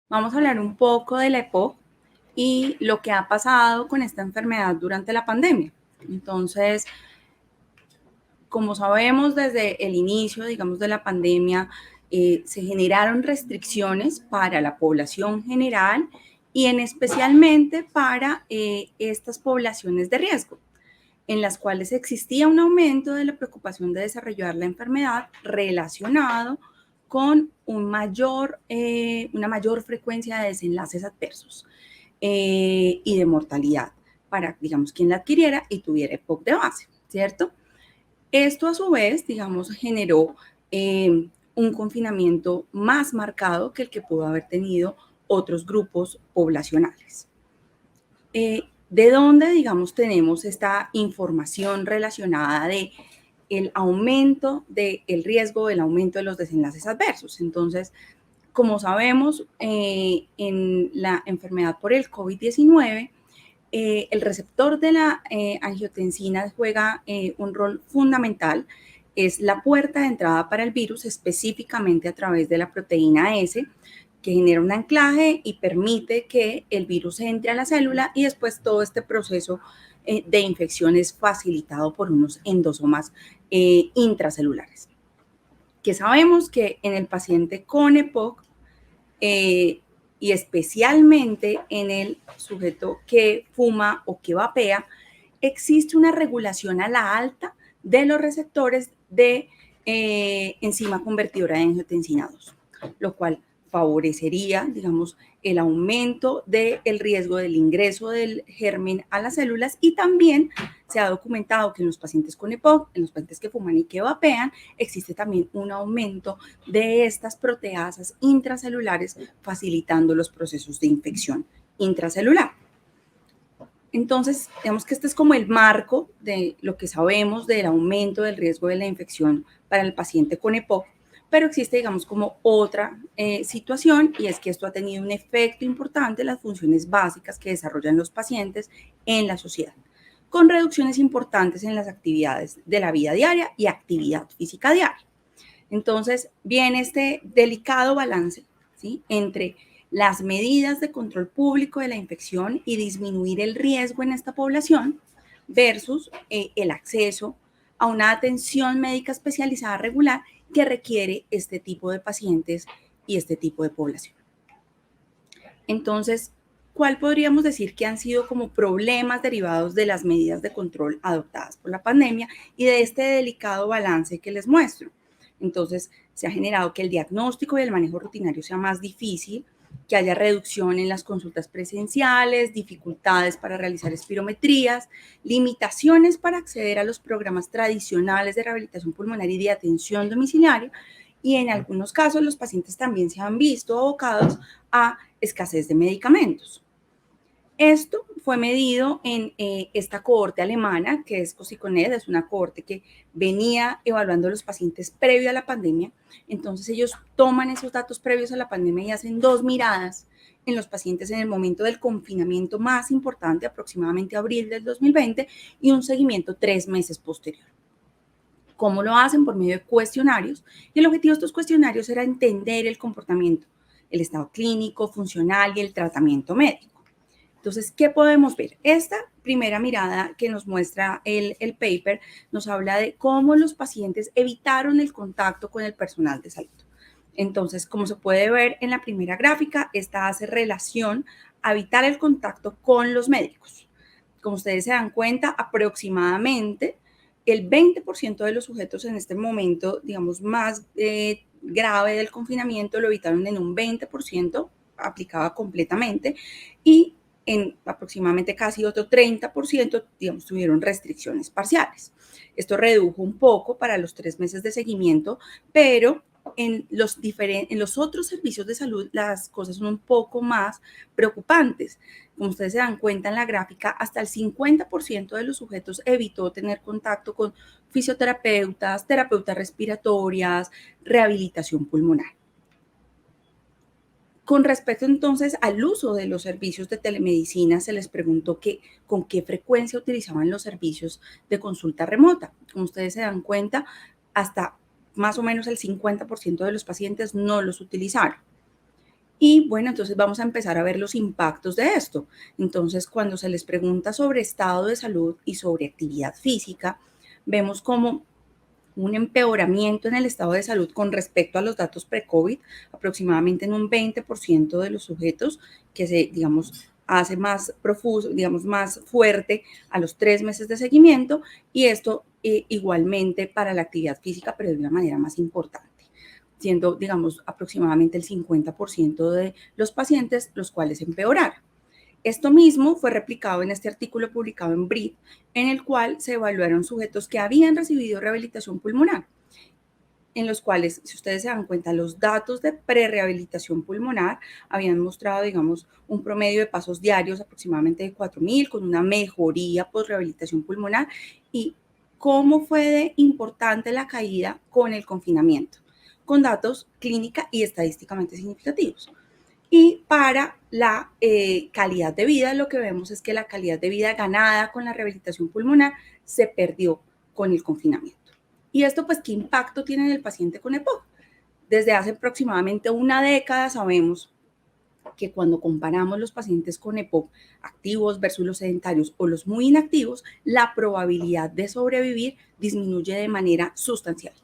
Vamos a hablar un poco de la EPOC y lo que ha pasado con esta enfermedad durante la pandemia. Entonces, como sabemos, desde el inicio, digamos, de la pandemia, se generaron restricciones para la población general y especialmente para estas poblaciones de riesgo, en las cuales existía un aumento de la preocupación de desarrollar la enfermedad relacionado con una mayor frecuencia de desenlaces adversos y de mortalidad para, digamos, quien la adquiriera y tuviera EPOC de base, ¿cierto? Esto a su vez, digamos, generó un confinamiento más marcado que el que pudo haber tenido otros grupos poblacionales. ¿De dónde, digamos, tenemos esta información relacionada de el aumento del riesgo, el aumento de los desenlaces adversos? Entonces, como sabemos, en la enfermedad por el COVID-19, el receptor de la angiotensina juega un rol fundamental. Es la puerta de entrada para el virus, específicamente a través de la proteína S, que genera un anclaje y permite que el virus entre a la célula y después todo este proceso de infección es facilitado por unos endosomas intracelulares. Que sabemos que en el paciente con EPOC y especialmente en el sujeto que fuma o que vapea, existe una regulación a la alta de los receptores de enzima convertidora de angiotensina 2, lo cual favorecería, digamos, el aumento del riesgo del ingreso del germen a las células y también se ha documentado que en los pacientes con EPOC, en los pacientes que fuman y que vapean, existe también un aumento de estas proteasas intracelulares facilitando los procesos de infección intracelular. Entonces, digamos que este es como el marco de lo que sabemos del aumento del riesgo de la infección para el paciente con EPOC, pero existe, digamos, como otra situación y es que esto ha tenido un efecto importante en las funciones básicas que desarrollan los pacientes en la sociedad, con reducciones importantes en las actividades de la vida diaria y actividad física diaria. Entonces, viene este delicado balance, ¿sí?, entre las medidas de control público de la infección y disminuir el riesgo en esta población versus el acceso a una atención médica especializada regular que requiere este tipo de pacientes y este tipo de población. Entonces, ¿cuál podríamos decir que han sido como problemas derivados de las medidas de control adoptadas por la pandemia y de este delicado balance que les muestro? Entonces, se ha generado que el diagnóstico y el manejo rutinario sea más difícil, que haya reducción en las consultas presenciales, dificultades para realizar espirometrías, limitaciones para acceder a los programas tradicionales de rehabilitación pulmonar y de atención domiciliaria, y en algunos casos los pacientes también se han visto abocados a escasez de medicamentos. Esto fue medido en esta cohorte alemana, que es Cosiconet, es una cohorte que venía evaluando a los pacientes previo a la pandemia. Entonces ellos toman esos datos previos a la pandemia y hacen dos miradas en los pacientes en el momento del confinamiento más importante, aproximadamente abril del 2020, y un seguimiento 3 meses posterior. ¿Cómo lo hacen? Por medio de cuestionarios. Y el objetivo de estos cuestionarios era entender el comportamiento, el estado clínico, funcional y el tratamiento médico. Entonces, ¿qué podemos ver? Esta primera mirada que nos muestra el paper nos habla de cómo los pacientes evitaron el contacto con el personal de salud. Entonces, como se puede ver en la primera gráfica, esta hace relación a evitar el contacto con los médicos. Como ustedes se dan cuenta, aproximadamente el 20% de los sujetos en este momento, digamos, más grave del confinamiento lo evitaron en un 20%, aplicaba completamente, y en aproximadamente casi otro 30%, digamos, tuvieron restricciones parciales. Esto redujo un poco para los 3 meses de seguimiento, pero en los otros servicios de salud las cosas son un poco más preocupantes. Como ustedes se dan cuenta en la gráfica, hasta el 50% de los sujetos evitó tener contacto con fisioterapeutas, terapeutas respiratorias, rehabilitación pulmonar. Con respecto entonces al uso de los servicios de telemedicina, se les preguntó con qué frecuencia utilizaban los servicios de consulta remota. Como ustedes se dan cuenta, hasta más o menos el 50% de los pacientes no los utilizaron. Y bueno, entonces vamos a empezar a ver los impactos de esto. Entonces, cuando se les pregunta sobre estado de salud y sobre actividad física, vemos como un empeoramiento en el estado de salud con respecto a los datos pre-COVID, aproximadamente en un 20% de los sujetos que se, digamos, hace más profuso, digamos, más fuerte a los 3 meses de seguimiento, y esto igualmente para la actividad física, pero de una manera más importante, siendo, digamos, aproximadamente el 50% de los pacientes los cuales empeoraron. Esto mismo fue replicado en este artículo publicado en BRID, en el cual se evaluaron sujetos que habían recibido rehabilitación pulmonar, en los cuales, si ustedes se dan cuenta, los datos de prerehabilitación pulmonar habían mostrado, digamos, un promedio de pasos diarios aproximadamente de 4.000, con una mejoría post-rehabilitación pulmonar. Y cómo fue de importante la caída con el confinamiento, con datos clínica y estadísticamente significativos. Y para la calidad de vida, lo que vemos es que la calidad de vida ganada con la rehabilitación pulmonar se perdió con el confinamiento. ¿Y esto pues qué impacto tiene en el paciente con EPOC? Desde hace aproximadamente una década sabemos que cuando comparamos los pacientes con EPOC activos versus los sedentarios o los muy inactivos, la probabilidad de sobrevivir disminuye de manera sustancial.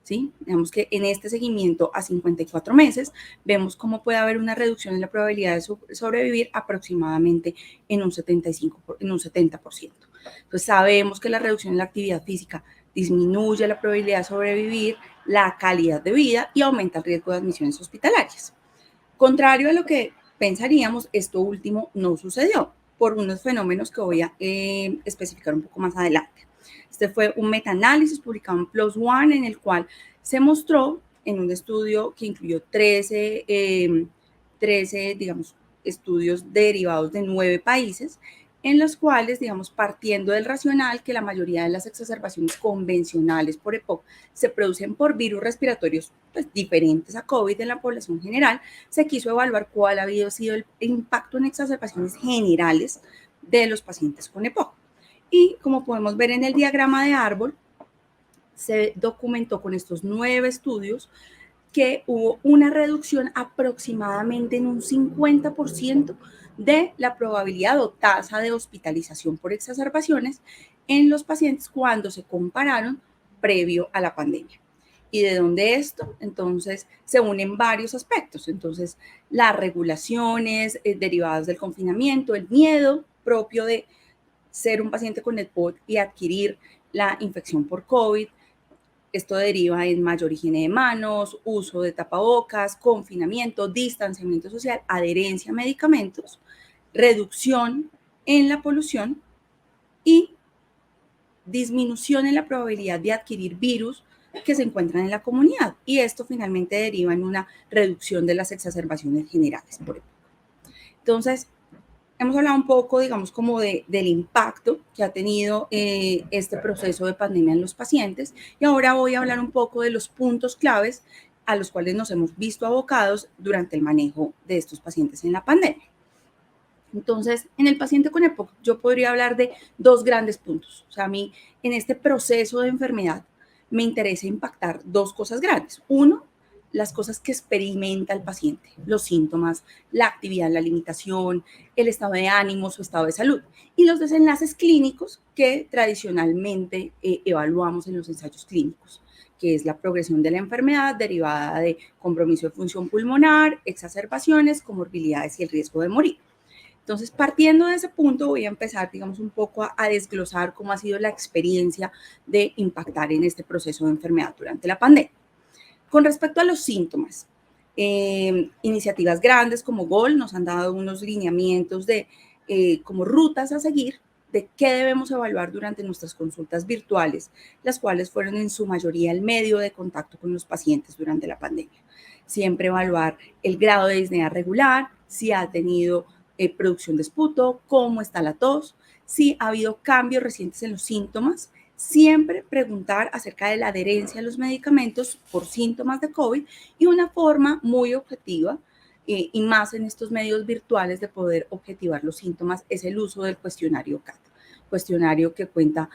¿Sí? Digamos que en este seguimiento a 54 meses vemos cómo puede haber una reducción en la probabilidad de sobrevivir aproximadamente en un 75%, en un 70%. Entonces sabemos que la reducción en la actividad física disminuye la probabilidad de sobrevivir, la calidad de vida y aumenta el riesgo de admisiones hospitalarias. Contrario a lo que pensaríamos, esto último no sucedió por unos fenómenos que voy a especificar un poco más adelante. Este fue un metaanálisis publicado en PLOS ONE, en el cual se mostró en un estudio que incluyó 13 digamos, estudios derivados de 9 países, en los cuales, digamos, partiendo del racional que la mayoría de las exacerbaciones convencionales por EPOC se producen por virus respiratorios pues, diferentes a COVID en la población general, se quiso evaluar cuál había sido el impacto en exacerbaciones generales de los pacientes con EPOC. Y como podemos ver en el diagrama de árbol, se documentó con estos 9 estudios que hubo una reducción aproximadamente en un 50% de la probabilidad o tasa de hospitalización por exacerbaciones en los pacientes cuando se compararon previo a la pandemia. ¿Y de dónde esto? Entonces, se unen varios aspectos. Entonces, las regulaciones derivadas del confinamiento, el miedo propio de ser un paciente con EPOC y adquirir la infección por COVID. Esto deriva en mayor higiene de manos, uso de tapabocas, confinamiento, distanciamiento social, adherencia a medicamentos, reducción en la polución y disminución en la probabilidad de adquirir virus que se encuentran en la comunidad. Y esto finalmente deriva en una reducción de las exacerbaciones generales. Entonces, hemos hablado un poco, digamos, como del impacto que ha tenido este proceso de pandemia en los pacientes, y ahora voy a hablar un poco de los puntos claves a los cuales nos hemos visto abocados durante el manejo de estos pacientes en la pandemia. Entonces, en el paciente con EPOC, yo podría hablar de 2 grandes puntos. O sea, a mí, en este proceso de enfermedad, me interesa impactar 2 cosas grandes. Uno, las cosas que experimenta el paciente, los síntomas, la actividad, la limitación, el estado de ánimo, su estado de salud. Y los desenlaces clínicos que tradicionalmente evaluamos en los ensayos clínicos, que es la progresión de la enfermedad derivada de compromiso de función pulmonar, exacerbaciones, comorbilidades y el riesgo de morir. Entonces, partiendo de ese punto, voy a empezar, digamos, un poco a desglosar cómo ha sido la experiencia de impactar en este proceso de enfermedad durante la pandemia. Con respecto a los síntomas, iniciativas grandes como GOL nos han dado unos lineamientos de como rutas a seguir de qué debemos evaluar durante nuestras consultas virtuales, las cuales fueron en su mayoría el medio de contacto con los pacientes durante la pandemia. Siempre evaluar el grado de disnea regular, si ha tenido producción de esputo, cómo está la tos, si ha habido cambios recientes en los síntomas. Siempre preguntar acerca de la adherencia a los medicamentos por síntomas de COVID, y una forma muy objetiva y más en estos medios virtuales de poder objetivar los síntomas es el uso del cuestionario CAT, cuestionario que cuenta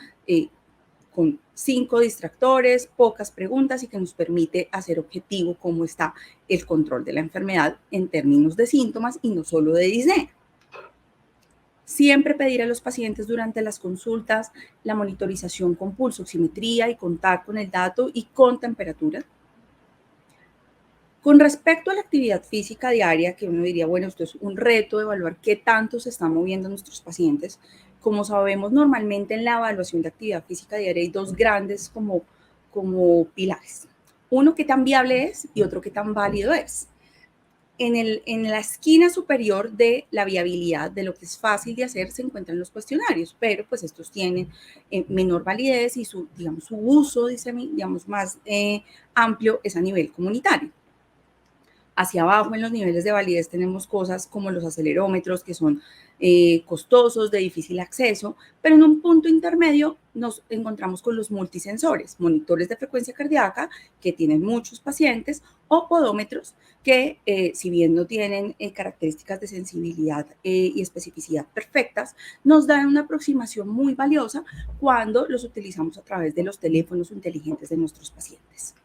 con 5 distractores, pocas preguntas y que nos permite hacer objetivo cómo está el control de la enfermedad en términos de síntomas y no solo de disnea. Siempre pedir a los pacientes durante las consultas la monitorización con pulsoximetría y contar con el dato y con temperatura. Con respecto a la actividad física diaria, que uno diría, bueno, esto es un reto de evaluar qué tanto se están moviendo nuestros pacientes. Como sabemos, normalmente en la evaluación de actividad física diaria hay dos grandes como pilares. Uno, qué tan viable es y otro, qué tan válido es. En la esquina superior de la viabilidad, de lo que es fácil de hacer, se encuentran los cuestionarios, pero pues estos tienen menor validez y su uso, digamos, más amplio es a nivel comunitario. Hacia abajo en los niveles de validez tenemos cosas como los acelerómetros, que son costosos, de difícil acceso, pero en un punto intermedio nos encontramos con los multisensores, monitores de frecuencia cardíaca que tienen muchos pacientes, o podómetros que, si bien no tienen características de sensibilidad y especificidad perfectas, nos dan una aproximación muy valiosa cuando los utilizamos a través de los teléfonos inteligentes de nuestros pacientes.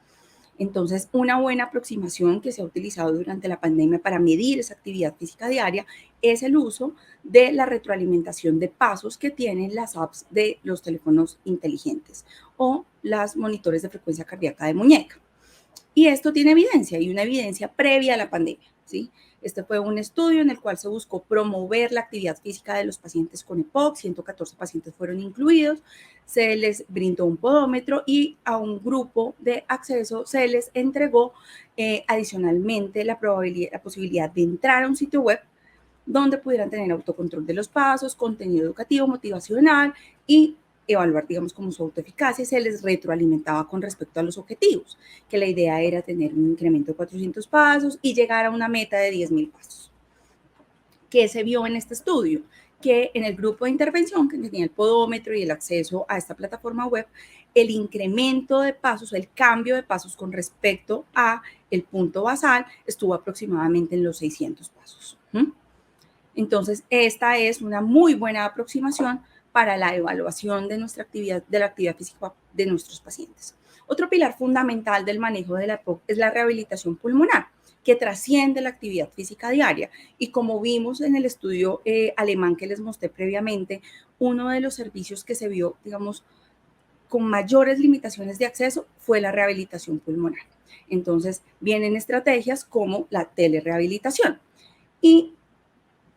Entonces, una buena aproximación que se ha utilizado durante la pandemia para medir esa actividad física diaria es el uso de la retroalimentación de pasos que tienen las apps de los teléfonos inteligentes o las monitores de frecuencia cardíaca de muñeca. Y esto tiene evidencia, y una evidencia previa a la pandemia, ¿sí? Este fue un estudio en el cual se buscó promover la actividad física de los pacientes con EPOC, 114 pacientes fueron incluidos, se les brindó un podómetro y a un grupo de acceso se les entregó adicionalmente la posibilidad de entrar a un sitio web donde pudieran tener autocontrol de los pasos, contenido educativo, motivacional y evaluar, digamos, como su autoeficacia. Se les retroalimentaba con respecto a los objetivos, que la idea era tener un incremento de 400 pasos y llegar a una meta de 10,000 pasos. ¿Qué se vio en este estudio? Que en el grupo de intervención, que tenía el podómetro y el acceso a esta plataforma web, el incremento de pasos, el cambio de pasos con respecto a el punto basal estuvo aproximadamente en los 600 pasos. Entonces, esta es una muy buena aproximación para la evaluación de nuestra actividad, de la actividad física de nuestros pacientes. Otro pilar fundamental del manejo de la EPOC es la rehabilitación pulmonar, que trasciende la actividad física diaria. Y como vimos en el estudio alemán que les mostré previamente, uno de los servicios que se vio, digamos, con mayores limitaciones de acceso fue la rehabilitación pulmonar. Entonces, vienen estrategias como la telerehabilitación. Y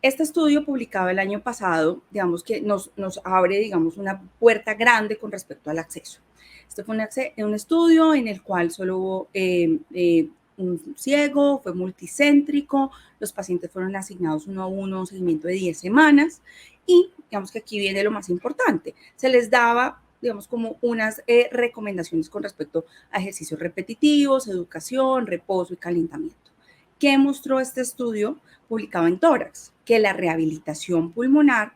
este estudio publicado el año pasado, digamos que nos abre, digamos, una puerta grande con respecto al acceso. Este fue un estudio en el cual solo hubo un ciego, fue multicéntrico, los pacientes fueron asignados uno a uno, un seguimiento de 10 semanas y digamos que aquí viene lo más importante, se les daba digamos como unas recomendaciones con respecto a ejercicios repetitivos, educación, reposo y calentamiento. ¿Qué mostró este estudio publicado en Tórax? Que la rehabilitación pulmonar,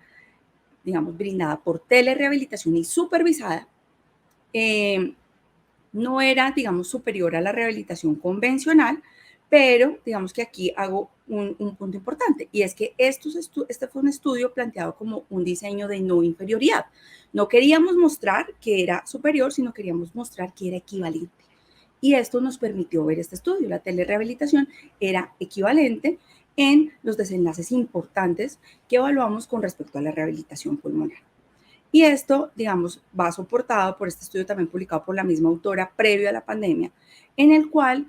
digamos, brindada por telerehabilitación y supervisada, no era, digamos, superior a la rehabilitación convencional, pero digamos que aquí hago un punto importante, y es que este fue un estudio planteado como un diseño de no inferioridad. No queríamos mostrar que era superior, sino queríamos mostrar que era equivalente. Y esto nos permitió ver este estudio. La telerehabilitación era equivalente en los desenlaces importantes que evaluamos con respecto a la rehabilitación pulmonar. Y esto, digamos, va soportado por este estudio también publicado por la misma autora previo a la pandemia, en el cual,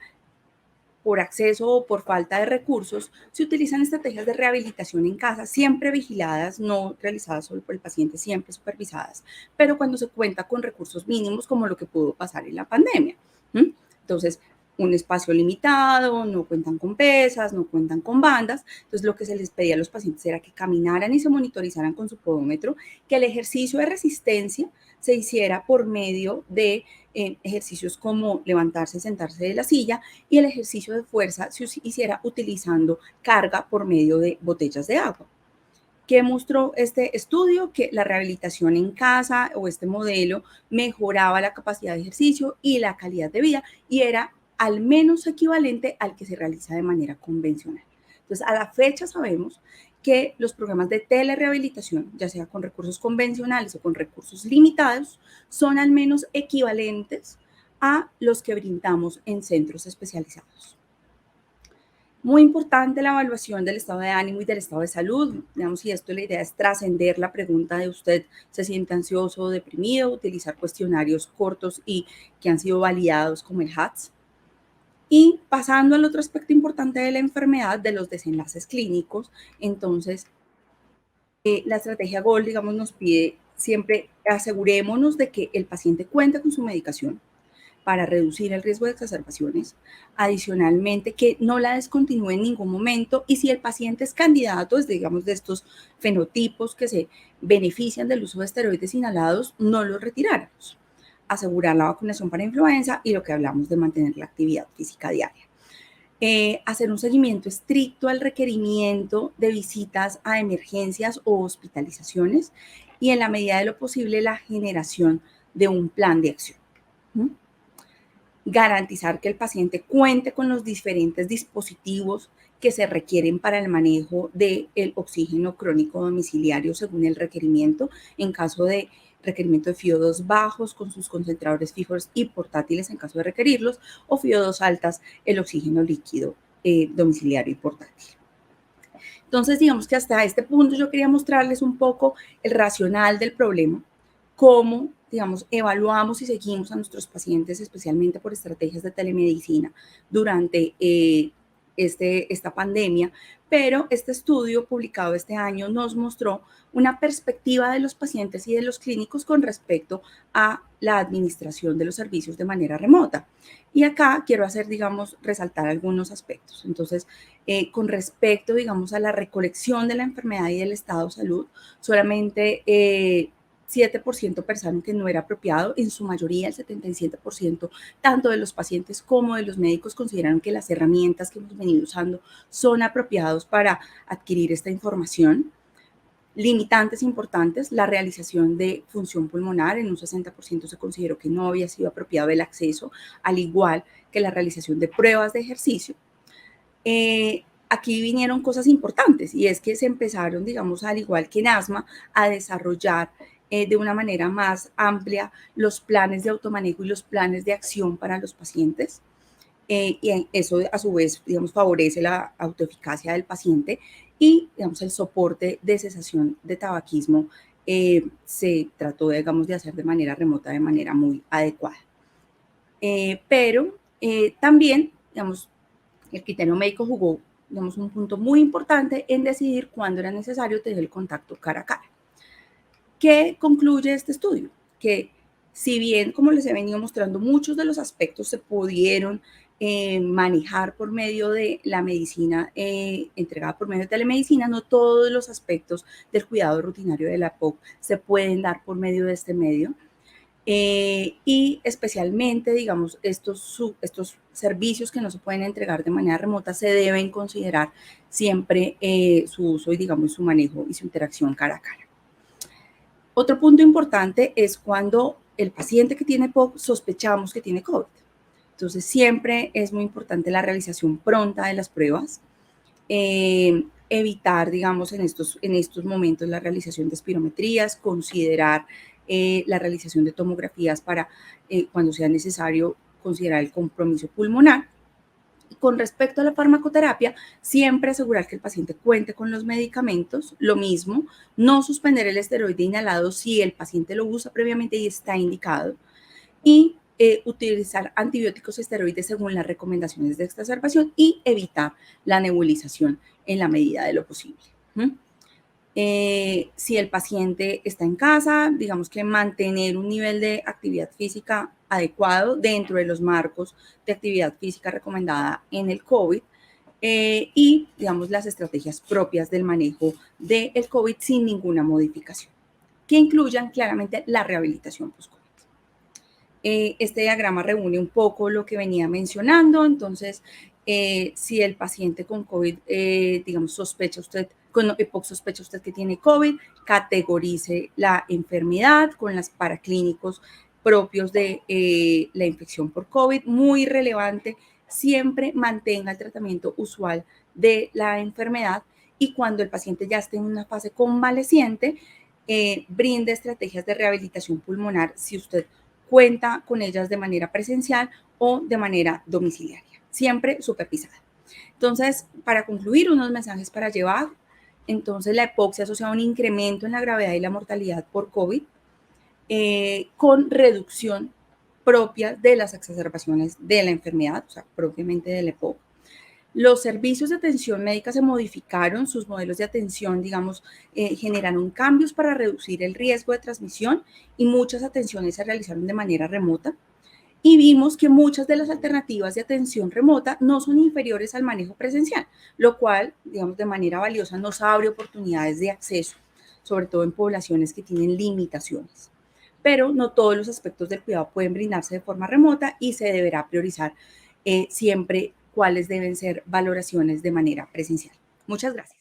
por acceso o por falta de recursos, se utilizan estrategias de rehabilitación en casa, siempre vigiladas, no realizadas solo por el paciente, siempre supervisadas, pero cuando se cuenta con recursos mínimos, como lo que pudo pasar en la pandemia. Entonces, un espacio limitado, no cuentan con pesas, no cuentan con bandas. Entonces, lo que se les pedía a los pacientes era que caminaran y se monitorizaran con su podómetro, que el ejercicio de resistencia se hiciera por medio de ejercicios como levantarse y sentarse de la silla, y el ejercicio de fuerza se hiciera utilizando carga por medio de botellas de agua. ¿Qué mostró este estudio? Que la rehabilitación en casa o este modelo mejoraba la capacidad de ejercicio y la calidad de vida y era al menos equivalente al que se realiza de manera convencional. Entonces, a la fecha sabemos que los programas de telerehabilitación, ya sea con recursos convencionales o con recursos limitados, son al menos equivalentes a los que brindamos en centros especializados. Muy importante la evaluación del estado de ánimo y del estado de salud. Digamos, y esto la idea es trascender la pregunta de usted se siente ansioso o deprimido, utilizar cuestionarios cortos y que han sido validados como el HATS. Y pasando al otro aspecto importante de la enfermedad, de los desenlaces clínicos, entonces la estrategia GOLD, digamos, nos pide siempre asegurémonos de que el paciente cuente con su medicación para reducir el riesgo de exacerbaciones. Adicionalmente, que no la descontinúe en ningún momento y si el paciente es candidato, digamos, de estos fenotipos que se benefician del uso de esteroides inhalados, no los retiráramos. Asegurar la vacunación para influenza y lo que hablamos de mantener la actividad física diaria. Hacer un seguimiento estricto al requerimiento de visitas a emergencias o hospitalizaciones y en la medida de lo posible la generación de un plan de acción. Garantizar que el paciente cuente con los diferentes dispositivos que se requieren para el manejo del oxígeno crónico domiciliario según el requerimiento, en caso de requerimiento de FIO2 bajos con sus concentradores fijos y portátiles en caso de requerirlos, o FIO2 altas, el oxígeno líquido domiciliario y portátil. Entonces, digamos que hasta este punto yo quería mostrarles un poco el racional del problema, cómo, digamos, evaluamos y seguimos a nuestros pacientes, especialmente por estrategias de telemedicina durante esta pandemia, pero este estudio publicado este año nos mostró una perspectiva de los pacientes y de los clínicos con respecto a la administración de los servicios de manera remota. Y acá quiero hacer, digamos, resaltar algunos aspectos. Entonces, con respecto, digamos, a la recolección de la enfermedad y del estado de salud, solamente 7% pensaron que no era apropiado, en su mayoría el 77%, tanto de los pacientes como de los médicos consideraron que las herramientas que hemos venido usando son apropiados para adquirir esta información. Limitantes importantes, la realización de función pulmonar, en un 60% se consideró que no había sido apropiado el acceso, al igual que la realización de pruebas de ejercicio. Aquí vinieron cosas importantes y es que se empezaron, digamos, al igual que en asma, a desarrollar de una manera más amplia los planes de automanejo y los planes de acción para los pacientes. Y eso a su vez, digamos, favorece la autoeficacia del paciente y, digamos, el soporte de cesación de tabaquismo se trató, digamos, de hacer de manera remota, de manera muy adecuada. Pero también, digamos, el criterio médico jugó, digamos, un punto muy importante en decidir cuándo era necesario tener el contacto cara a cara. ¿Qué concluye este estudio? Que si bien, como les he venido mostrando, muchos de los aspectos se pudieron manejar por medio de la medicina entregada por medio de telemedicina, no todos los aspectos del cuidado rutinario de la POC se pueden dar por medio de este medio. Y especialmente, digamos, estos servicios que no se pueden entregar de manera remota se deben considerar siempre su uso y, digamos, su manejo y su interacción cara a cara. Otro punto importante es cuando el paciente que tiene POC sospechamos que tiene COVID. Entonces, siempre es muy importante la realización pronta de las pruebas, evitar, digamos, en estos momentos la realización de espirometrías, considerar la realización de tomografías para, cuando sea necesario, considerar el compromiso pulmonar. Con respecto a la farmacoterapia, siempre asegurar que el paciente cuente con los medicamentos, lo mismo, no suspender el esteroide inhalado si el paciente lo usa previamente y está indicado, y utilizar antibióticos esteroides según las recomendaciones de exacerbación y evitar la nebulización en la medida de lo posible. Si el paciente está en casa, digamos que mantener un nivel de actividad física adecuado dentro de los marcos de actividad física recomendada en el COVID y, digamos, las estrategias propias del manejo del COVID sin ninguna modificación, que incluyan claramente la rehabilitación post-COVID. Este diagrama reúne un poco lo que venía mencionando, entonces, si el paciente con COVID, digamos, con EPOC sospecha usted que tiene COVID, categorice la enfermedad con los paraclínicos propios de la infección por COVID. Muy relevante, siempre mantenga el tratamiento usual de la enfermedad y cuando el paciente ya esté en una fase convaleciente, brinde estrategias de rehabilitación pulmonar si usted cuenta con ellas de manera presencial o de manera domiciliaria, siempre supervisada. Entonces, para concluir, unos mensajes para llevar. Entonces, la hipoxia asocia a un incremento en la gravedad y la mortalidad por COVID, con reducción propia de las exacerbaciones de la enfermedad, o sea, propiamente del EPOC. Los servicios de atención médica se modificaron, sus modelos de atención, digamos, generaron cambios para reducir el riesgo de transmisión y muchas atenciones se realizaron de manera remota. Y vimos que muchas de las alternativas de atención remota no son inferiores al manejo presencial, lo cual, digamos, de manera valiosa nos abre oportunidades de acceso, sobre todo en poblaciones que tienen limitaciones. Pero no todos los aspectos del cuidado pueden brindarse de forma remota y se deberá priorizar siempre cuáles deben ser valoraciones de manera presencial. Muchas gracias.